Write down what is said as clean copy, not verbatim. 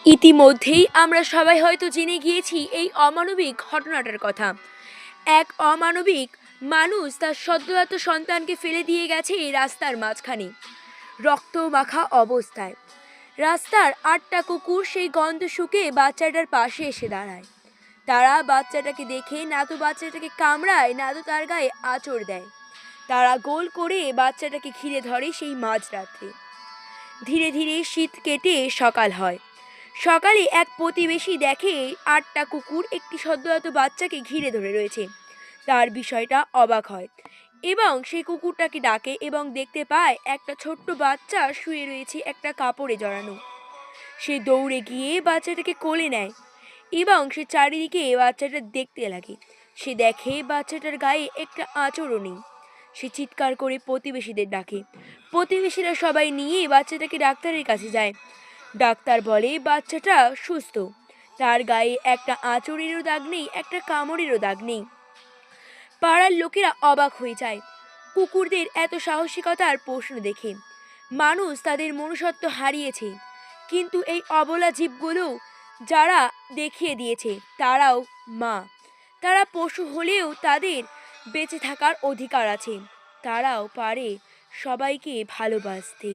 ইতিমধ্যেই আমরা সবাই হয়তো জেনে গিয়েছি এই অমানবিক ঘটনাটার কথা। এক অমানবিক মানুষ তার সদ্যোজাত সন্তানকে ফেলে দিয়ে গেছে এই রাস্তার মাঝখানে, রক্ত মাখা অবস্থায়। রাস্তার ৮টা কুকুর সেই গন্ধ শুকে বাচ্চাটার পাশে এসে দাঁড়ায়। তারা বাচ্চাটাকে দেখে না তো বাচ্চাটাকে কামড়ায়, না তো তার গায়ে আঁচড় দেয়। তারা গোল করে বাচ্চাটাকে ঘিরে ধরে সেই মাঝরাত্রে। ধীরে ধীরে শীত কেটে সকাল হয়। সকালে এক প্রতিবেশী দেখে ৮টা কুকুর একটি সদ্যোজাত বাচ্চাকে ঘিরে ধরে রয়েছে। তার বিষয়টা অবাক হয় এবং সেই কুকুরটাকে ডাকে এবং দেখতে পায় একটা ছোট্ট বাচ্চা শুয়ে রয়েছে একটা কাপড়ে জড়ানো। সে দৌড়ে গিয়ে বাচ্চাটাকে কোলে নেয় এবং সে চারিদিকে বাচ্চাটা দেখতে লাগে। সে দেখে বাচ্চাটার গায়ে একটা আঁচড়ও নেই। সে চিৎকার করে প্রতিবেশীদের ডাকে। প্রতিবেশীরা সবাই নিয়ে বাচ্চাটাকে ডাক্তারের কাছে যায়। ডাক্তার বলে বাচ্চাটা সুস্থ, তার গায়ে একটা আঁচড়েরও দাগ নেই, একটা কামড়েরও দাগ নেই। পাড়ার লোকেরা অবাক হয়ে যায় কুকুরদের এত সাহসিকতার প্রশ্ন দেখে। মানুষ তাদের মনুষ্যত্ব হারিয়েছে, কিন্তু এই অবলা জীবগুলো যারা দেখিয়ে দিয়েছে তারাও মা। তারা পশু হলেও তাদের বেঁচে থাকার অধিকার আছে। তারাও পারে সবাইকে ভালোবাসতে।